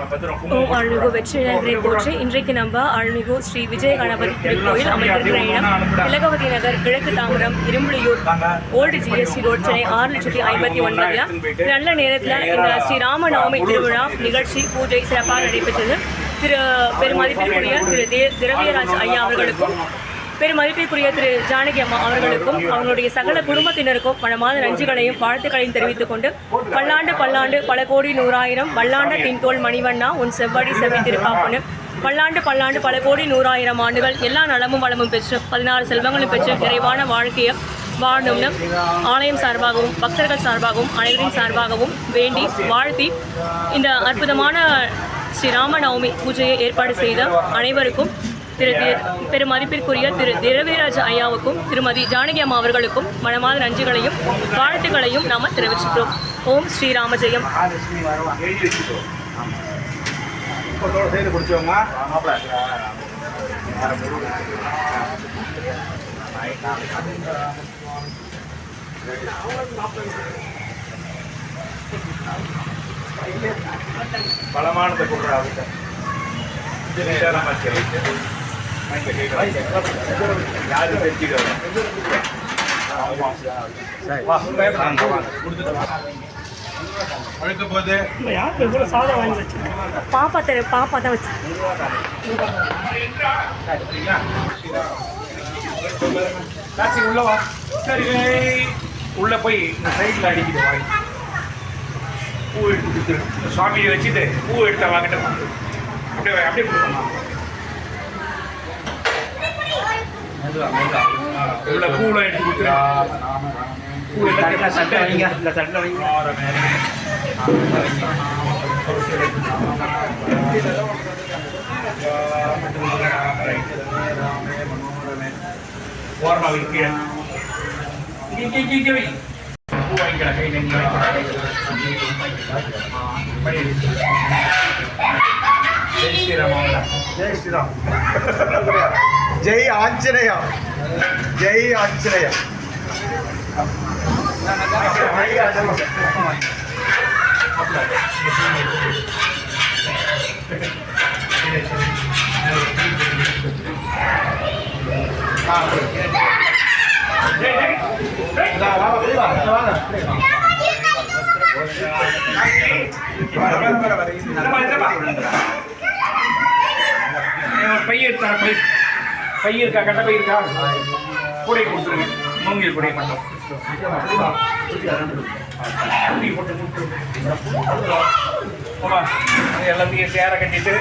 ஓம் அருள்மிகு வெற்றிநகரை போற்றி. இன்றைக்கு நம்ம அருள்மிகு ஸ்ரீ விஜய கணபதி திருக்கோயில் அமைந்திருக்கிற இடம் திலகவதி நகர், கிழக்கு Tambaram, Irumbuliyur, old GST road, Chennai 6,59,000. நல்ல நேரத்தில் இந்த ஸ்ரீ ராமநவமி திருவிழா நிகழ்ச்சி பூஜை சிறப்பாக நடைபெற்றது. பெருமதிப்பிற்குரிய திரவியராஜ் ஐயா அவர்களுக்கும் பெருமதிப்பிற்குரிய ஜானகி அம்மா அவர்களுக்கும் அவங்களுடைய சகல குடும்பத்தினருக்கும் மனமாத நன்றிகளையும் வாழ்த்துக்களையும் தெரிவித்துக் கொண்டு பல்லாண்டு பல்லாண்டு பல கோடி நூறாயிரம் வல்லாண்ட தின்தோல் மணிவண்ணா உன் செவ்வடி செவ்வி திருப்பாப்பனு பல்லாண்டு பல்லாண்டு பல கோடி நூறாயிரம் ஆண்டுகள் எல்லா நலமும் வளமும் பெற்று 16 செல்வங்களும் பெற்று நிறைவான வாழ்க்கையை வாழணும்னு ஆலயம் சார்பாகவும் பக்தர்கள் சார்பாகவும் அனைவரின் சார்பாகவும் வேண்டி வாழ்த்தி இந்த அற்புதமான ஸ்ரீ ராமநவமி பூஜையை ஏற்பாடு செய்த அனைவருக்கும் பெருமதிப்பிற்குரிய திரவியராஜ ஐயாவுக்கும் திருமதி ஜானகி அம்மா அவர்களுக்கும் மனமாத நன்றிகளையும் வாழ்த்துக்களையும் நாம் தெரிவிச்சுக்கிறோம். ஓம் ஸ்ரீராம ஜெயம். பலமானதை கொடுறாங்க. யாரு பாப்பா தான் வச்சு உள்ளவா. சரி, உள்ள போய் இந்த சைட்ல அடிக்கிட்டு வாங்கி பூ எடுத்து கொடுத்துரு. சுவாமியை வச்சுட்டு பூ எடுத்த வாங்கிட்டு அப்படியே அப்படியே கொடுக்கணும். உள்ள பூவில் எடுத்து கொடுத்துரு. பூ எல்லாம் சட்டை வைங்க, இல்லை தட்டில் வைங்க. ஓரமாக வைக்க இங்கே வை. பூ வாங்கிக்கல கை நெஞ்சு ஜெய் ஸ்ரீராம். ஜெய் ஸ்ரீராம். ஜெய் ஆஞ்சநேயா. ஜெய் ஆஞ்சநேயா. பை எடுத்தா பை இருக்கா? கட்ட பை இருக்கா? கூடை கொடுத்துருங்க. மூங்கில் கூடை மட்டும் எல்லாத்தையும் சேர கட்டிட்டு